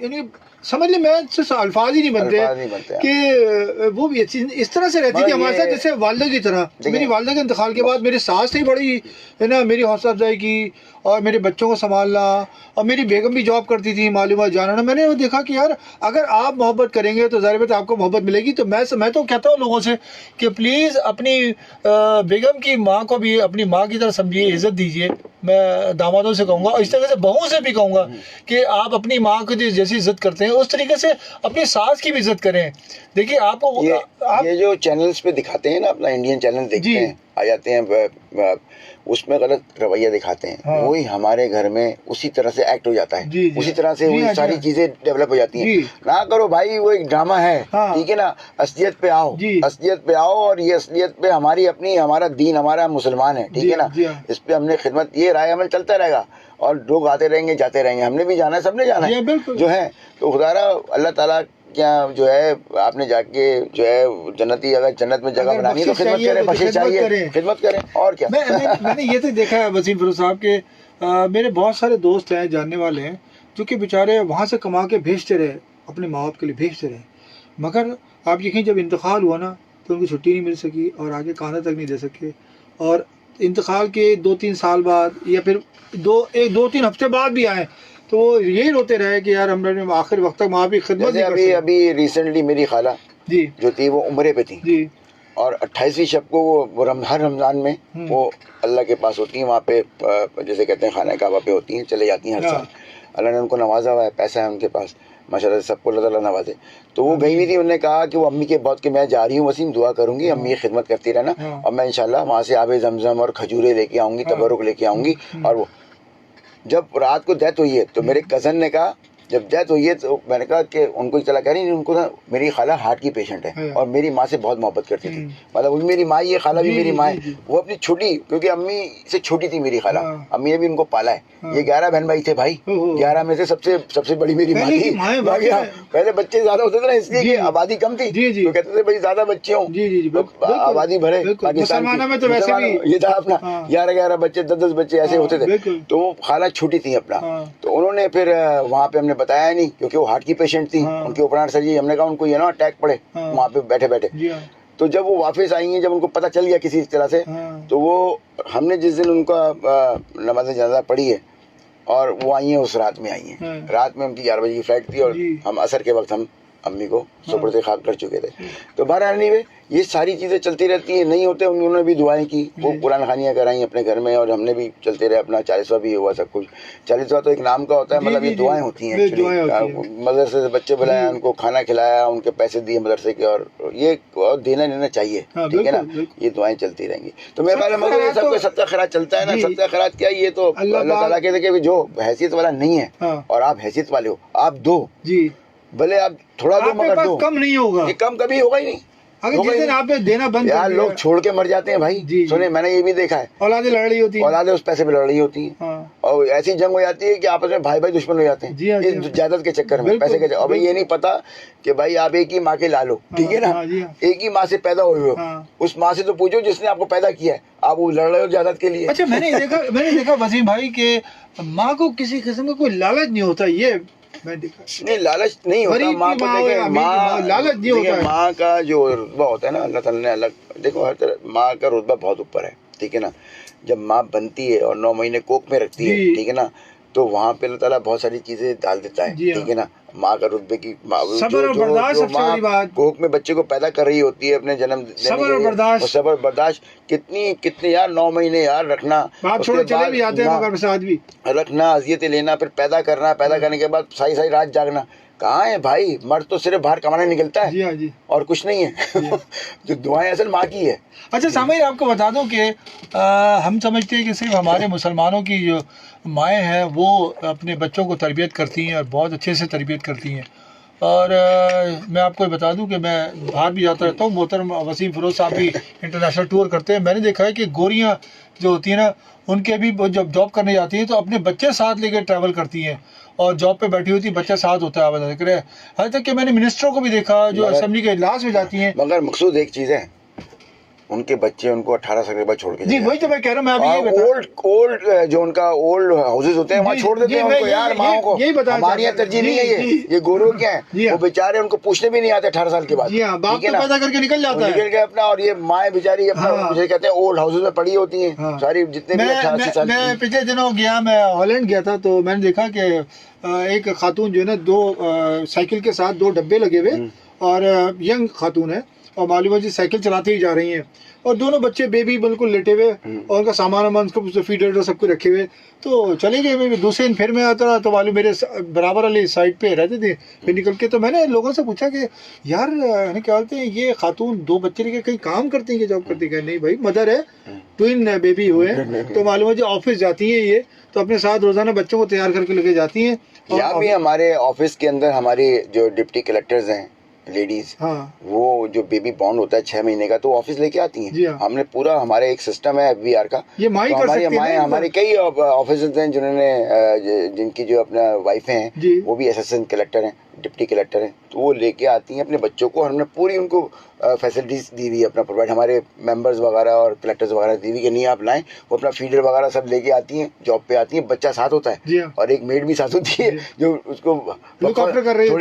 Speaker 1: यानी समझ ले, मैं अल्फाज ही नहीं बनते कि वो भी इस तरह से रहती थी हमारे साथ जैसे वालदा की तरह। मेरी वालदा के इंतकाल के बाद मेरी सास ने बड़ी है ना मेरी हौसला अफजाई की, और मेरे बच्चों को संभालना, और मेरी बेगम भी जॉब करती थी, मालूमात जानना। मैंने वो देखा कि यार अगर आप मोहब्बत करेंगे तो ज़ाहिर बात है आपको मोहब्बत मिलेगी। तो मैं तो कहता हूँ लोगों से कि प्लीज़ अपनी बेगम की माँ को भी अपनी माँ की तरह समझिए, इज़्ज़त दीजिए। मैं दामादों से कहूँगा और इस तरह से बहू से भी कहूँगा कि आप अपनी माँ को जैसी इज़्ज़त करते हैं उस तरीके से अपनी सास की भी इज़्ज़त करें। देखिए आपको
Speaker 2: ये जो चैनल्स पे दिखाते हैं ना, अपना इंडियन चैनल देखते हैं, आ जाते हैं, उसमें गलत रवैया दिखाते हैं, वही हमारे घर में उसी तरह से एक्ट हो जाता है, उसी तरह से वही सारी चीजें डेवलप हो जाती हैं। ना करो भाई, वो एक ड्रामा है, ठीक है ना। असलियत पे आओ, असलियत पे आओ, और ये असलियत पे हमारा दीन, हमारा मुसलमान है, ठीक है ना। इस पे हमने खिदमत, ये राय अमल चलता रहेगा और लोग आते रहेंगे जाते रहेंगे, हमने भी जाना है, सबने जाना है जो है। तो खुदारा अल्लाह ताला क्या जो है, आपने जाके जो है जन्नती, अगर जन्नत में जगह बनानी है तो खिदमत करें, बख्शिश चाहिए, खिदमत करें, और क्या।
Speaker 1: मैंने ये तो देखा है वसीम फिरोज साहब के, मेरे बहुत सारे दोस्त हैं, जानने वाले हैं, जो कि बेचारे वहाँ से कमा के भेजते रहे, अपने माँ बाप के लिए भेजते रहे, मगर आप यकीन जब इंतकाल हुआ ना तो उनको छुट्टी नहीं मिल सकी और आगे खाना तक नहीं दे सके। और इंतकाल के 2-3 साल बाद या फिर 2-3 हफ्ते बाद भी आए तो यही रोते रहे कि यार हमने आखिर वक्त तक माँ की खिदमत नहीं कर सके।
Speaker 2: अभी रिसेंटली मेरी खाला जी जो थी वो उम्रे पे थी जी, और 28वीं शब को वो हर रमज़ान में वो अल्लाह के पास होती हैं, वहाँ पे जैसे कहते हैं खाना काबा पे होती हैं, चले जाती हैं हर साल। अल्लाह ने उनको नवाजा हुआ है, पैसा है उनके पास माशाल्लाह से, सबको अल्लाह ताला नवाजे। तो वो गई हुई थी, उन्होंने कहा कि वो अम्मी के बहुत कि मैं जा रही हूँ वसीम, दुआ करूँगी, अम्मी की खिदमत करती रहना, और मैं इंशाल्लाह वहाँ से आबे ज़मज़म और खजूरें लेके आऊँगी, तबरुक लेके आऊँगी। और वो जब रात को डेथ हुई है तो मेरे कज़न ने कहा, जब डेथ हुई है तो मैंने कहा कि उनको चला कह रही, उनको ना मेरी खाला हार्ट की पेशेंट है और मेरी माँ से बहुत मोहब्बत करती थी, मतलब वो भी मेरी माँ, ये खाला भी मेरी माँ है। वो अपनी छोटी, क्योंकि अम्मी से छोटी थी मेरी खाला, अम्मी ने भी उनको पाला है। ये 11 बहन भाई थे भाई, 11 में से सबसे बड़ी मेरी माँ थी। पहले बच्चे ज्यादा होते थे ना, इसलिए कि आबादी कम थी, तो कहते थे भाई ज्यादा बच्चे हों, आबादी भरे। पाकिस्तान ये था अपना 11 बच्चे, 10 बच्चे ऐसे होते थे। तो वो खाला छोटी थी अपना, तो उन्होंने फिर वहाँ पे हमने बताया नहीं, क्योंकि वो हार्ट की पेशेंट थी। उनके ओपनर सर्जरी, हमने कहा उनको ये ना अटैक पड़े वहाँ पे बैठे बैठे। तो जब वो वापस आई हैं, जब उनको पता चल गया किसी तरह से, तो वो हमने जिस दिन उनका नमाज जनाजा पढ़ी है और वो आई हैं, उस रात में आई हैं। रात में उनकी 11 बजे की फ्लाइट थी और हम असर के वक्त हम अम्मी को सुपुर्द खाक कर चुके थे। तो बहरहाल नहीं, ये सारी चीज़ें चलती रहती हैं, नहीं होते उन्होंने भी दुआएं की, वो कुरान खानियाँ कराई अपने घर में, और हमने भी चलते रहे अपना 40वां भी हुआ सब कुछ। 40वां तो एक नाम का होता है, मतलब ये दुआएं होती हैं एक्चुअली। मदरसे से बच्चे बुलाया, उनको खाना खिलाया, उनके पैसे दिए मदरसे के, और ये और देना लेना चाहिए, ठीक है ना, ये दुआएं चलती रहेंगी। तो मेरे ख्याल में ये सब सदका खैरात चलता है ना, सदका खैरात क्या, ये तो अल्लाह ताला के देखिए, जो हैसियत वाला नहीं है और आप हैसियत वाले हो, आप दो, भले आप थोड़ा दो मगर दो,
Speaker 1: कम नहीं होगा,
Speaker 2: ये कम कभी होगा ही नहीं।
Speaker 1: अगर जिस दिन आपने देना बंद
Speaker 2: यार, लोग छोड़ के मर जाते हैं भाई। सुने, मैंने ये भी देखा है,
Speaker 1: औलादें लड़ रही होती है,
Speaker 2: औलादें उस पैसे पे लड़ रही होती है, और ऐसी जंग हो जाती है कि आपस में भाई भाई दुश्मन हो जाते हैं इस जायदाद के चक्कर में, पैसे के चक्कर। और भाई ये नहीं पता कि भाई आप एक ही माँ के लालो, ठीक है ना, एक ही माँ से पैदा हुए हो, उस माँ से तो पूछो जिसने आपको पैदा किया है, आप वो लड़ रहे हो जायदाद के लिए।
Speaker 1: अच्छा, मैंने देखा वसीम भाई के माँ को किसी किस्म का कोई लालच नहीं होता, ये मैं देखा।
Speaker 2: नहीं, लालच नहीं होता माँ को, देखिए माँ लालच नहीं होता, माँ का जो रुतबा होता है ना, अल्लाह ताला ने अलग, देखो हर तरह माँ का रुतबा बहुत ऊपर है, ठीक है ना। जब माँ बनती है और 9 महीने कोख में रखती है, ठीक है ना, तो वहाँ पे अल्लाह ताला बहुत सारी चीजें डाल देता है, ठीक है ना। माँ का रुतबे की जो कोख में बच्चे को पैदा कर रही होती है अपने जन्म देने के, सबर बर्दाश्त कितने यार, 9 महीने यार रखना,
Speaker 1: चले भी आते हैं
Speaker 2: रखना, अजियतें लेना, फिर पैदा करना, पैदा करने के बाद सारी रात जागना। कहाँ है भाई, मर्द तो सिर्फ बाहर कमाने निकलता है, जी। और कुछ नहीं है। जो दुआएं असल माँ की है।
Speaker 1: अच्छा सामईन, आपको बता दूं कि हम समझते हैं कि सिर्फ हमारे मुसलमानों की जो माएँ हैं वो अपने बच्चों को तरबियत करती हैं और बहुत अच्छे से तरबियत करती हैं। और मैं आपको बता दूं कि मैं बाहर भी जाता रहता हूँ, मोहतरम वसीम फ़िरोज़ साहब भी इंटरनेशनल टूर करते हैं। मैंने देखा है कि गोरियाँ जो होती हैं ना, उनके भी जब जॉब करने जाती हैं तो अपने बच्चे साथ लेकर ट्रैवल करती हैं, और जॉब पे बैठी होती, बच्चा साथ होता है। हर तक कि मैंने मिनिस्टरों को भी देखा जो असेंबली के इजलास में जाती हैं।
Speaker 2: मगर मकसूद एक चीज़ है, उनके बच्चे उनको 18 साल के बाद छोड़ के,
Speaker 1: जी वही तो मैं कह रहा हूँ, मैं अभी यही बता,
Speaker 2: ओल्ड जो उनका ओल्ड हाउसेस होते हैं वहाँ छोड़ देते हैं उनको। यार माओ को, हमारी यहाँ तरजीह नहीं है, ये गोरों क्या है, वो बेचारे उनको पूछने भी नहीं आते 18 साल के बाद,
Speaker 1: बाप तो पैदा करके निकल जाता है,
Speaker 2: निकल के अपना, और ये माएँ बेचारी अपना मुझे कहते हैं ओल्ड हाउसेस में पड़ी होती हैं सारी, जितने भी 88 साल।
Speaker 1: मैं पिछले दिनों गया, मैं हॉलैंड गया था, तो मैंने देखा कि एक खातून जो है ना, 2 साइकिल के साथ 2 डब्बे लगे हुए, और यंग खातून है, और मालूम है जी साइकिल चलाते ही जा रही हैं, और दोनों बच्चे बेबी बिल्कुल लेटे हुए, और उनका सामान वामान उसको फीडर सब कुछ रखे हुए, तो चले गए। मैं दूसरे दिन फिर मैं आता रहा, तो मालूम मेरे बराबर वाली साइड पे रहते थे, फिर निकल के, तो मैंने लोगों से पूछा कि यार क्या बोलते हैं, ये खातून 2 बच्चे लेके कहीं काम करती हैं कि जॉब करती है? नहीं भाई, मदर है, ट्विन बेबी हुए, तो मालूम है जी ऑफिस जाती हैं ये, तो अपने साथ रोजाना बच्चों को तैयार करके लेके जाती हैं।
Speaker 2: यहाँ भी हमारे ऑफिस के अंदर हमारी जो डिप्टी कलेक्टर्स हैं लेडीज, वो जो बेबी बॉन्ड होता है 6 महीने का, तो ऑफिस लेके आती हैं। हमने पूरा, हमारे एक सिस्टम है FBR का,
Speaker 1: ये माँ ही
Speaker 2: तो
Speaker 1: कर सकती है।
Speaker 2: हमारे कई ऑफिसर्स हैं जिन्होंने, जिनकी जो अपना वाइफ हैं वो भी असिस्टेंट कलेक्टर हैं, डिप्टी कलेक्टर हैं, तो वो लेके आती हैं अपने बच्चों को। हमने पूरी उनको फैसिलिटीज दी हुई है अपना प्रोवाइड, हमारे मेंबर्स वगैरह और कलेक्टर्स वगैरह दी हुई कि नहीं आप लाएं, वो अपना फीडर वगैरह सब लेके आती हैं, जॉब पे आती हैं, बच्चा साथ होता है, और एक मेड भी साथ होती है जो उसको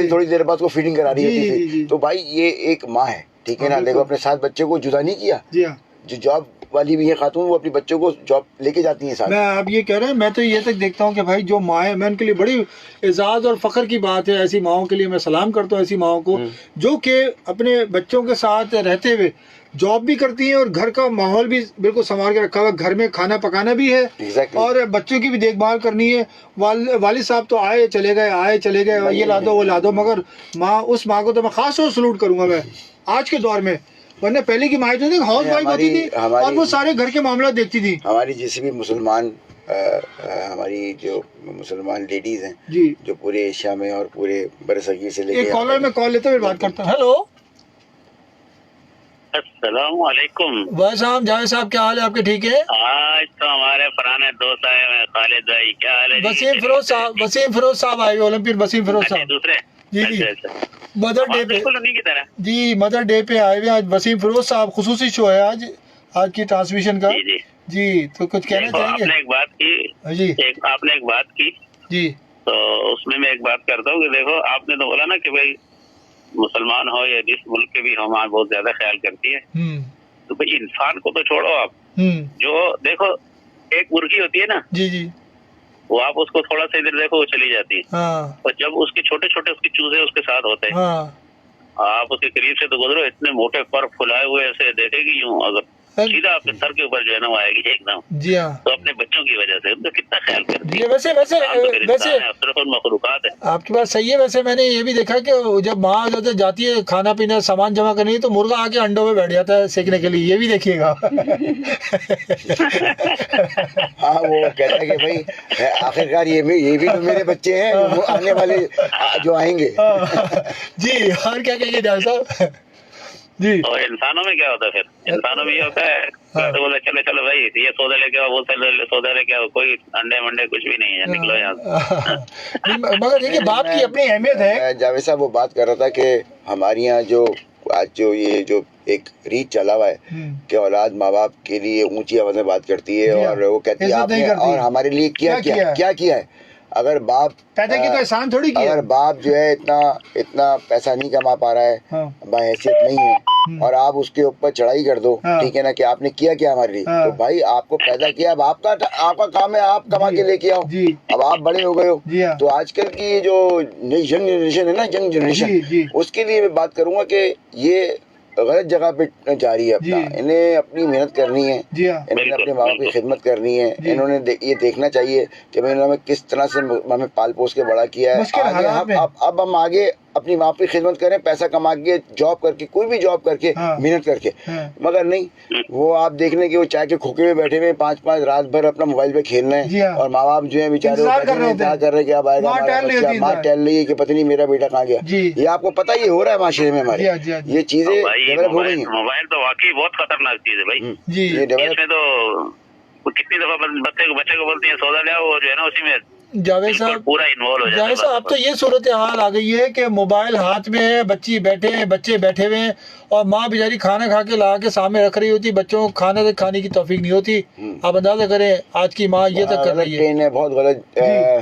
Speaker 2: थोड़ी देर बाद उसको फीडिंग करा रही होती है। तो भाई ये एक माँ है, ठीक है ना, देखो अपने साथ बच्चे को जुदा नहीं किया। जो जॉब वाली भी है खातून, वो अपने बच्चों को जॉब लेके जाती हैं साथ।
Speaker 1: मैं आप ये कह रहे हैं, मैं तो ये तक देखता हूँ कि भाई जो माँ है, मैं उनके लिए बड़ी एजाज़ और फ़ख्र की बात है, ऐसी माओं के लिए मैं सलाम करता हूँ, ऐसी माओं को जो कि अपने बच्चों के साथ रहते हुए जॉब भी करती हैं और घर का माहौल भी बिल्कुल संभाल के रखा हुआ, घर में खाना पकाना भी है, और बच्चों की भी देखभाल करनी है। वालिद साहब तो आए चले गए, ये ला दो वो ला दो, मगर माँ, उस माँ को तो मैं खास तौर सलूट करूँगा मैं आज के दौर में, वरना पहले की माँ थी हाउस वाइफ होती थी और वो सारे घर के मामला देखती थी।
Speaker 2: हमारी जैसे भी मुसलमान हमारी जो मुसलमान लेडीज हैं
Speaker 1: जी,
Speaker 2: जो पूरे एशिया में और पूरे बरसगीर से लेके,
Speaker 1: एक कॉलर में कॉल लेते हुए बात करता हूँ। हेलो,
Speaker 3: अस्सलाम वालेकुम।
Speaker 1: भाई साहब, जावेद साहब, क्या हाल है आपके? ठीक है।
Speaker 3: आज तो हमारे पुराने दोस्त आए हैं, खालिद भाई, क्या हाल है?
Speaker 1: वसीम फिरोज साहब आए, ओलंपिक वसीम फिरोज साहब
Speaker 3: दूसरे
Speaker 1: जी मदर डे पे जी, मदर डे पे आए हुए आज वसीम फिरोज साहब, खुसूसी शो है आज की ट्रांसमिशन का जी, तो कुछ कहना चाहेंगे?
Speaker 3: आपने एक बात की जी, आपने एक बात की
Speaker 1: जी,
Speaker 3: तो उसमें मैं एक बात करता हूँ कि देखो, आपने तो बोला ना कि भाई मुसलमान हो या जिस मुल्क के भी हो, माँ बहुत ज्यादा ख्याल करती है। तो भाई इंसान को तो छोड़ो आप, जो देखो एक मुर्गी होती है ना,
Speaker 1: जी जी,
Speaker 3: वो आप उसको थोड़ा सा इधर देखो वो चली जाती है।
Speaker 1: हाँ।
Speaker 3: और जब उसके छोटे छोटे उसके चूजे उसके साथ होते हैं,
Speaker 1: हाँ।
Speaker 3: आप उसके करीब से तो गुजरो, इतने मोटे पर फुलाए हुए ऐसे देखेगी यूं, अगर सीधा आपके सर के ऊपर जो है ना वो आएगी एकदम।
Speaker 1: जी हाँ।
Speaker 3: तो अपने बच्चों की वजह से उनका कितना ख्याल करती है।
Speaker 1: वैसे
Speaker 3: मखलूकात है।
Speaker 1: आपकी बात सही है। वैसे मैंने ये भी देखा कि जब माँ जो जाती है खाना पीना सामान जमा करने, तो मुर्गा आके अंडों में बैठ जाता है सेकने के लिए, ये भी देखिएगा।
Speaker 2: हाँ, वो कहता है कि भाई आखिरकार ये भी तो मेरे बच्चे हैं, आने वाले जो आएंगे।
Speaker 1: जी, और क्या कहेंगे डॉक्टर साहब? जी।
Speaker 3: और इंसानों में क्या होता है फिर? इंसानों में ये होता है, तो बोले चलो चलो भाई ये सौदा लेके आओ, वो सौदा लेके आओ, कोई अंडे मंडे कुछ भी नहीं है, निकलो यहाँ।
Speaker 1: मगर देखिए बाप की अपनी अहमियत है।
Speaker 2: जावेद साहब वो बात कर रहा था कि हमारे यहाँ जो आज ये जो एक रीत चला हुआ है कि औलाद माँ बाप के लिए ऊंची आवाज में बात करती है, और वो कहती है आपने और हमारे लिए क्या किया है। अगर बाप
Speaker 1: पैदा की तो एहसान थोड़ी किया।
Speaker 2: अगर बाप जो है इतना पैसा नहीं कमा पा रहा है, बाहैसियत नहीं है, और आप उसके ऊपर चढ़ाई कर दो, ठीक है ना, कि आपने किया क्या हमारे लिए, तो भाई आपको पैदा किया, अब आपका काम है, आप कमा के लेके आओ, अब आप बड़े हो गए हो। तो आजकल की जो नई यंग जनरेशन है ना, यंग जनरेशन, उसके लिए मैं बात करूंगा कि ये गलत जगह पे जा रही है अपना। इन्हें अपनी मेहनत करनी है, इन्हें अपने माँ बाप की खिदमत करनी है, इन्होंने ये देखना चाहिए कि मैंने हमें किस तरह से हमें पाल पोस के बड़ा किया है। अब हम आगे अपनी माँ बाप की खिदमत करें, पैसा कमा के जॉब करके, कोई भी जॉब करके, मेहनत करके, मगर नहीं वो आप देख लें कि वो चाय के खोखे में बैठे हुए 5-5 रात भर अपना मोबाइल पे खेल रहे हैं, और माँ बाप जो है बेचारे इंतजार कर रहे हैं कि अब आएगा हमारा बच्चा, माँ टहल रही है कि पता नहीं मेरा बेटा कहाँ गया। ये आपको पता ही हो रहा है माशरे में हमारे, ये चीजें डेवलप हो गई हैं।
Speaker 3: मोबाइल तो वाकई बहुत खतरनाक चीज है भाई
Speaker 1: जी।
Speaker 3: इसमें तो कितनी दफा बच्चे को बोलती है सौदा ले आओ, जो है ना उसी में
Speaker 1: जावेद साहब
Speaker 3: पूरा इन्वॉल्व हो जाता है।
Speaker 1: जावेद साहब अब तो ये सूरत हाल आ गई है कि मोबाइल हाथ में है, बच्चे बैठे हुए हैं, और माँ बेचारी खाना खा के ला के सामने रख रही होती, बच्चों को खाना तक खाने की तौफीक नहीं होती। आप अंदाजा करें आज की माँ ये तक कर रही है।
Speaker 2: बहुत गलत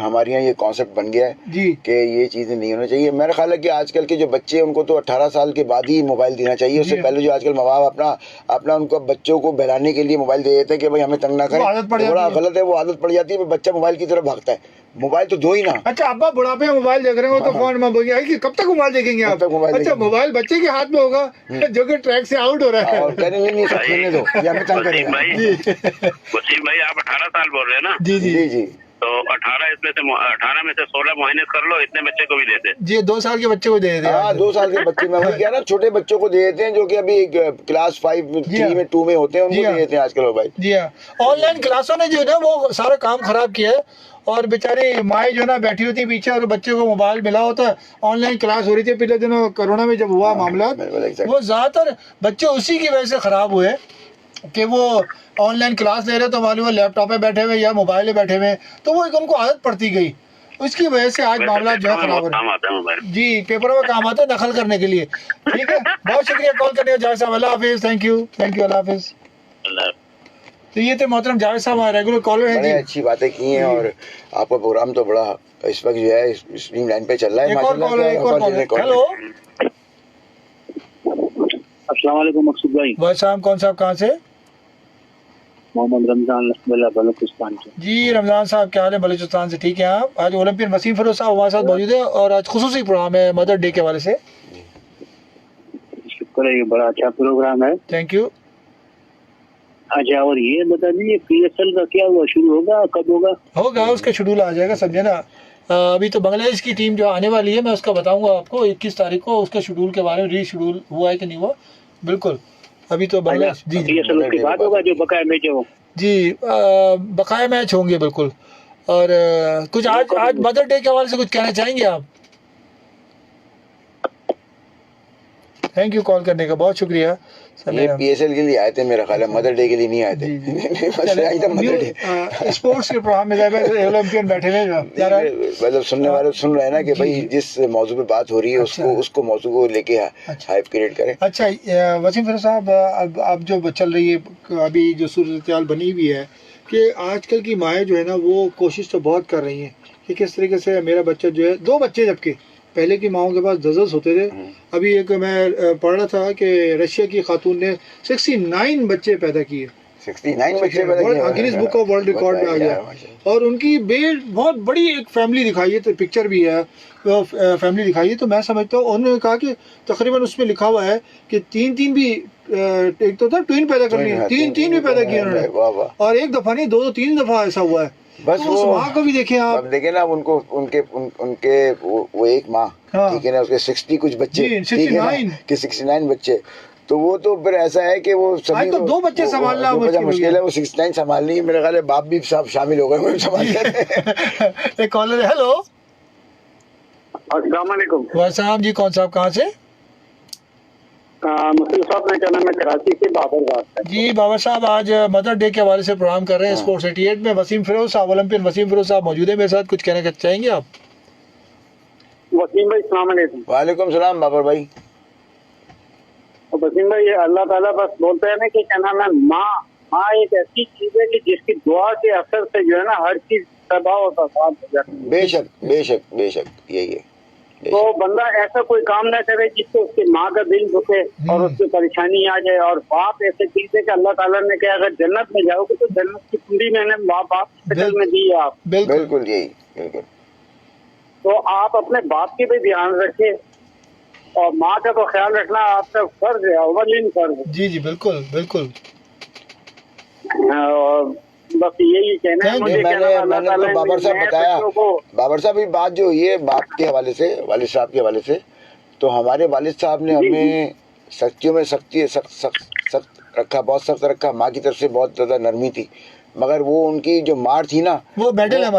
Speaker 2: हमारे यहाँ ये कॉन्सेप्ट बन गया है कि ये चीजें नहीं होना चाहिए। मेरा ख्याल है कि आजकल के जो बच्चे हैं उनको तो 18 साल के बाद ही मोबाइल देना चाहिए। उससे पहले जो आजकल माँ बाप अपना उनको बच्चों को बहलाने के लिए मोबाइल दे देते हैं कि भाई हमें तंग ना करें, बड़ा गलत है। वो आदत पड़ जाती है, बच्चा मोबाइल की तरफ भागता है। मोबाइल तो दो ही ना।
Speaker 1: अच्छा अब्बा बुढ़ापे में मोबाइल देख रहे हो तो फोन में बोलिए कि कब तक मोबाइल देखेंगे आप? अच्छा मोबाइल बच्चे के हाथ में होगा जो कि ट्रैक से आउट हो रहा है,
Speaker 2: और कहेंगे नहीं सब खेलने दो, ये हमें तंग करेगा।
Speaker 3: वसीम भाई आप 18 साल बोल रहे हैं ना?
Speaker 2: जी जी जी।
Speaker 3: तो 18 में से 16 माइनस कर लो, इतने बच्चे को भी देते
Speaker 1: जी, 2 साल के बच्चे को दे देते हैं।
Speaker 2: 2 साल के बच्चे में वही कह रहा, छोटे बच्चों को दे देते हैं जो कि अभी क्लास 5, 3 में 2 में होते हैं, उनको दे देते हैं आजकल मोबाइल। जी हाँ,
Speaker 1: ऑनलाइन क्लासों ने जो है ना वो सारा काम खराब किया है, और बेचारी माएँ जो ना बैठी होती पीछे और बच्चे को मोबाइल मिला होता है। ऑनलाइन क्लास हो रही थी पिछले दिनों कोरोना में जब हुआ मामला, वो ज्यादातर बच्चे उसी की वजह से खराब हुए कि वो ऑनलाइन क्लास ले रहे तो मालूम है लैपटॉप पे बैठे हुए या मोबाइल पे बैठे हुए, तो वो एक उनको आदत पड़ती गई, उसकी वजह से आज मामला जो है खराब हो रहा है। जी, पेपरों में काम आता है नकल करने के लिए। ठीक है, बहुत शुक्रिया कॉल करने का जावेद साहब, अल्लाह हाफिज। थैंक यू, अल्लाह हाफिज। तो ये थे मोहतरम जावेद साहब हमारे रेगुलर कॉलर हैं जी।
Speaker 2: अच्छी बातें की हैं, और आपका प्रोग्राम तो बड़ा इस वक्त जो है स्ट्रीम लाइन पे चल रहा है।
Speaker 1: हेलो,
Speaker 3: अस्सलाम वालेकुम मकसूद भाई।
Speaker 1: वालेकुम, कौन साहब कहाँ से?
Speaker 3: मोहम्मद रमजान बलूचिस्तान से।
Speaker 1: जी रमजान साहब क्या हाल है? बलूचिस्तान से ठीक है आप? आज ओलंपियन वसीम फिरोज साहब हमारे साथ मौजूद है, और आज खुसूसी प्रोग्राम है मदर डे के हवाले से।
Speaker 3: शुक्र है, ये बड़ा अच्छा प्रोग्राम है,
Speaker 1: थैंक यू।
Speaker 3: अच्छा, और ये बता दीजिए PSL का क्या हुआ, शुरू होगा कब होगा?
Speaker 1: उसका शेड्यूल आ जाएगा, समझे ना। अभी तो बांग्लादेश की टीम जो आने वाली है मैं उसका बताऊंगा आपको 21 तारीख को, उसके शेड्यूल के बारे में, रीशेड्यूल हुआ है कि नहीं हुआ। बिल्कुल, अभी तो बांग्लादेश जी
Speaker 3: PSL उसके बाद होगा जो बकाया मैच है वो।
Speaker 1: जी, बकाया मैच होंगे बिल्कुल। और कुछ आज मदर डे के हवाले से कुछ कहना चाहेंगे आप? थैंक यू कॉल करने का, बहुत शुक्रिया।
Speaker 2: ये PSL के लिए आए थे, मेरा ख्याल है मदर डे के लिए नहीं आए थे।
Speaker 1: स्पोर्ट्स के प्रोग्राम में ओलंपियन बैठे हुए,
Speaker 2: मतलब सुनने वाले सुन रहे हैं ना कि भाई जिस मौजू पे बात हो रही है उसको मौजू को लेके हाइप क्रिएट करें।
Speaker 1: अच्छा वसीम फिरोज साहब, अब जो चल रही है अभी जो सूरत बनी हुई है कि आजकल की माएँ जो है ना वो कोशिश तो बहुत कर रही हैं कि किस तरीके से मेरा बच्चा जो है, 2 बच्चे, जबकि पहले की माओं के पास दर्जन्स होते थे। अभी एक मैं पढ़ रहा था कि रशिया की खातून ने 69 बच्चे पैदा किए।
Speaker 2: 69 बच्चे पैदा किए,
Speaker 1: Guinness book of world record में आ गया। और उनकी बहुत बड़ी एक फैमिली दिखाई है, तो पिक्चर भी है, फैमिली दिखाई है। तो मैं समझता हूँ, उन्होंने कहा कि तकरीबन उसमें लिखा हुआ है कि 3 भी, एक तो था ट्विन पैदा करनी है, 3 भी पैदा किए उन्होंने, और एक दफा नहीं, 2-3 दफा ऐसा हुआ है।
Speaker 2: बस
Speaker 1: तो उस माँ को भी देखें आप,
Speaker 2: अब देखें ना उनको, उनके वो एक माँ, ठीक है ना, उसके 60 कुछ बच्चे, ठीक है ना, कि 69 बच्चे, तो वो तो फिर ऐसा है कि वो सभी
Speaker 1: तो 2 बच्चे संभालना
Speaker 2: मुश्किल है, वो 69 संभालनी है। मेरे ख्याल है बाप भी सब शामिल हो गए संभाल।
Speaker 1: एक कॉलर है, हेलो,
Speaker 4: अस्सलाम वालेकुम।
Speaker 1: वालेकुम जी, कौन साहब, कहाँ से?
Speaker 4: मुस्लिम साहब, मैं कहना, मैं कराची से बाबर बात कर।
Speaker 1: जी बाबर साहब, आज मदर डे के हवाले से प्रोग्राम कर रहे हैं स्पोर्ट्स 88 में। वसीम फिरोज साहब, ओलंपियन वसीम फिरोज साहब मौजूद है मेरे साथ, कुछ कहना चाहेंगे आप?
Speaker 4: वसीम भाई, अस्सलाम वालेकुम।
Speaker 2: वालेकुम सलाम बाबर भाई।
Speaker 4: वसीम भाई, ये अल्लाह ताला बस बोलते हैं ना कि क्या नाम है, माँ एक ऐसी चीज है कि जिसकी दुआ के असर से जो है ना हर चीज तबाह और बर्बाद हो जाती है।
Speaker 2: बेशक बेशक बेशक, यही है।
Speaker 4: तो बंदा ऐसा कोई काम ना करे जिससे उसकी माँ का दिल दुखे और उसकी परेशानी आ जाए। और बाप ऐसे चीज है कि अल्लाह ताला ने कहा अगर जन्नत में जाओगे तो जन्नत की कुंडी मैंने बाप में दी है आप।
Speaker 2: बिल्कुल यही, बिल्कुल।
Speaker 4: तो आप अपने बाप की भी ध्यान रखें और माँ का तो ख्याल रखना आपका फर्ज है, अवलिन फर्ज है।
Speaker 1: जी जी, बिल्कुल बिल्कुल।
Speaker 4: बस यही कहना है मुझे।
Speaker 2: मैंने तो बाबर साहब बताया, बाबर साहब, ये बात जो हुई है बाप के हवाले से, वालिद साहब के हवाले से, तो हमारे वालिद साहब ने हमें सख्तियों में सख्त रखा, बहुत सख्त रखा। माँ की तरफ से बहुत ज्यादा नरमी थी, मगर वो उनकी जो मार थी ना,
Speaker 1: वो मेडल है,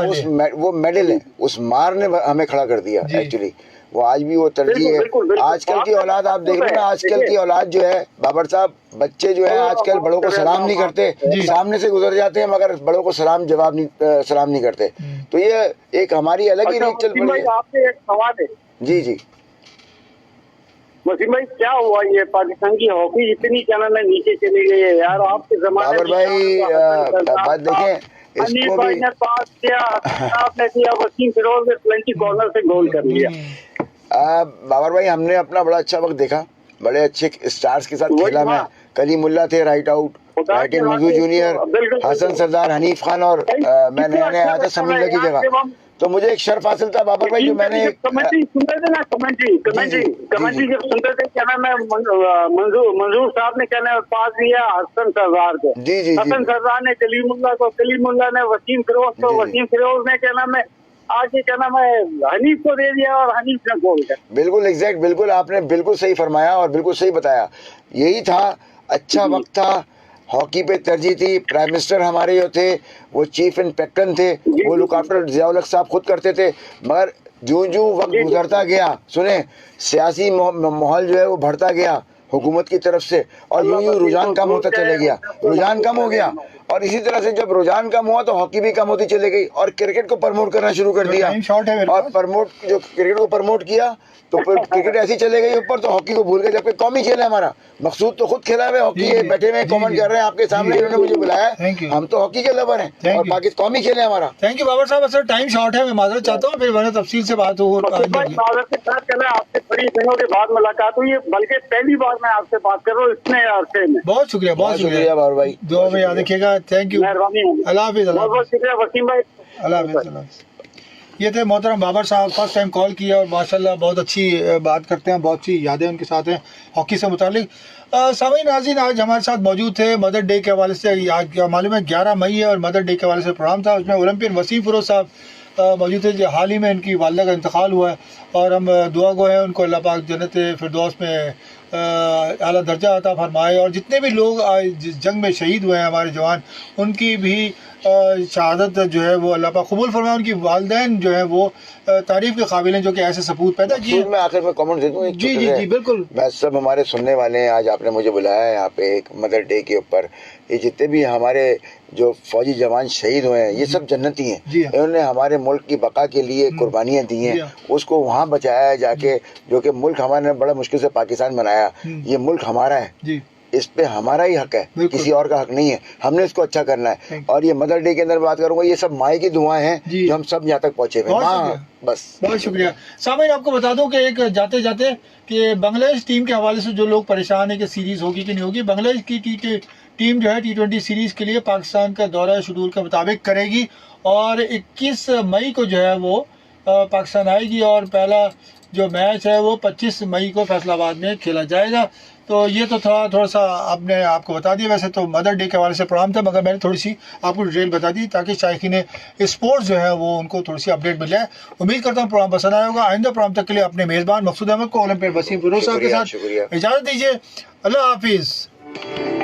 Speaker 2: वो मेडल है, उस मार ने हमें खड़ा कर दिया एक्चुअली। वो आज भी वो तरजीह है। आजकल की औलाद आप देख रहे हो ना, आजकल की औलाद जो है बाबर साहब, बच्चे जो है आजकल बड़ों को सलाम नहीं करते, सामने से गुजर जाते हैं मगर बड़ों को सलाम नहीं करते। तो ये एक हमारी अलग ही रीत चल पड़ी है।
Speaker 4: आपसे एक सवाल है।
Speaker 2: जी जी
Speaker 4: वसीम भाई, क्या हुआ ये पाकिस्तान की हॉकी इतनी क्या नाम है नीचे चली गई है यार? आपके जमाने
Speaker 2: बाबर भाई बात देखें, इसको भी
Speaker 4: ने पास किया, आपने किया, वसीम फिरोज ने 20 कॉर्नर से गोल कर लिया।
Speaker 2: बाबर भाई, हमने अपना बड़ा अच्छा वक्त देखा, बड़े अच्छे स्टार्स के साथ खेला। मैं कलीमुल्ला थे राइट आउट, राइट इन मजू जूनियर, हसन सरदार, हनीफ खान, और मैं नया आया था समील्ला की जगह। तो मुझे एक शर्फ हासिल था बाबर भाई, जो मैंने
Speaker 4: कमेंट्री सुनते थे ना, कमेंट्री जब सुनते थे, क्या नाम है, मंजूर साहब ने क्या नाम पास दिया हसन सरदार को, हसन सरदार ने कलीमुल्ला को, कलीमुल्ला ने वसीम फिरोज को, वसीम फिरोज ने क्या नाम है आगे क्या नाम है हनीफ को दे दिया और हनीफ ने गोल कर।
Speaker 2: बिल्कुल एग्जैक्ट, बिल्कुल आपने बिल्कुल सही फरमाया और बिल्कुल सही बताया। यही था, अच्छा वक्त था, हॉकी पे तरजीह थी। प्राइम मिनिस्टर हमारे जो थे वो चीफ इंस्पेक्टर थे, वो लुक आफ्टर ज़ियाउल हक साहब खुद करते थे। मगर जो वक्त गुजरता गया, सुने, सियासी माहौल जो है वो बढ़ता गया हुकूमत की तरफ से, और यूं रुझान कम होता चले गया, रुझान कम हो गया। और इसी तरह से जब रुझान कम हुआ तो हॉकी भी कम होती चली गई और क्रिकेट को प्रमोट करना शुरू कर दिया। और जो क्रिकेट को प्रमोट किया तो फिर क्रिकेट ऐसी चले गई ऊपर, तो हॉकी को भूल गए। जबकि कौमी खेल है हमारा, मकसूद तो खुद खेला हुआ हॉकी है, बैठे हुए कमेंट कर रहे हैं आपके सामने, इन्होंने मुझे बुलाया, हम तो हॉकी के लवर हैं और पाकिस्तान कौमी खेल है हमारा।
Speaker 1: थैंक यू बाबर साहब, सर टाइम शॉर्ट है, मैं माजरत चाहता हूँ, फिर मैंने तफसील से बात हो।
Speaker 4: आपसे बड़ी दिनों के बाद मुलाकात हुई है, बल्कि पहली बार मैं आपसे बात कर रहा हूँ इतने अरसे में।
Speaker 1: बहुत शुक्रिया, बहुत शुक्रिया बाबर भाई, दुआ में याद रखिएगा। थैंक यू, अल्लाह हाफिज़।
Speaker 4: बहुत शुक्रिया वसीम भाई,
Speaker 1: अल्लाह हाफिज़। ये थे मोहतरम बाबर साहब, फर्स्ट टाइम कॉल किया और माशाल्लाह बहुत अच्छी बात करते हैं, बहुत सी यादें उनके साथ हैं हॉकी से मुतालिक। सामीन नाज़रीन, आज हमारे साथ मौजूद थे मदर डे के हवाले से। आज मालूम है 11 मई है और मदर डे के हवाले से प्रोग्राम था, उसमें ओलंपियन वसीम फिरोज साहब मौजूद थे, जो हाल ही में इनकी वालिदा का इंतकाल हुआ है। और हम दुआ गो हैं उनको अल्लाह पाक जन्नत फिरदौस में आला दर्जा अता फरमाए। और जितने भी लोग जिस जंग में शहीद हुए हैं हमारे जवान, उनकी भी शहादत जो है वो अल्लाह पाक कबूल फरमाए। उनकी वालिदैन जो है वो तारीफ़ के काबिल हैं, जो कि ऐसे सपूत पैदा किए।
Speaker 2: मैं आखिर में कमेंट दे दूँ एक?
Speaker 1: जी जी जी बिल्कुल।
Speaker 2: मैं सब हमारे सुनने वाले हैं, आज आपने मुझे बुलाया है यहाँ पे एक मदर डे के ऊपर। ये जितने भी हमारे जो फौजी जवान शहीद हुए हैं, ये सब जन्नती हैं। इन्होंने हमारे मुल्क की बका के लिए कुर्बानियाँ दी हैं, उसको वहाँ बचाया है जाके, जो कि मुल्क हमारे ने बड़ा मुश्किल से पाकिस्तान बनाया। ये मुल्क हमारा है, इस पे हमारा ही हक है, किसी और का हक नहीं है। हमने इसको अच्छा करना है। और ये मदर डे के अंदर बात करूंगा, ये सब माई की दुआएं हैं जो हम सब यहाँ तक पहुंचे हुए। बस बहुत
Speaker 1: शुक्रिया सामीन। आपको बता दूं कि एक जाते जाते कि बांग्लादेश टीम के हवाले से जो लोग परेशान है कि सीरीज होगी कि नहीं होगी, बांग्लादेश की टीम जो है T20 सीरीज के लिए पाकिस्तान का दौरा शेड्यूल के मुताबिक करेगी और 21 मई को जो है वो पाकिस्तान आएगी और पहला जो मैच है वो 25 मई को फैसलाबाद में खेला जाएगा। तो ये तो थोड़ा सा आपने आपको बता दिया। वैसे तो मदर डे के हवाले से प्रोग्राम था, मगर मैंने थोड़ी सी आपको डिटेल बता दी ताकि शायकीन स्पोर्ट्स जो है वो उनको थोड़ी सी अपडेट मिल जाए। उम्मीद करता हूँ प्रोग्राम पसंद आया होगा। आइंदा प्रोग्राम तक के लिए अपने मेज़बान मकसूद अहमद को ओलंपिक वसीम फिरोज साहब के साथ इजाज़त दीजिए। अल्लाह हाफिज़।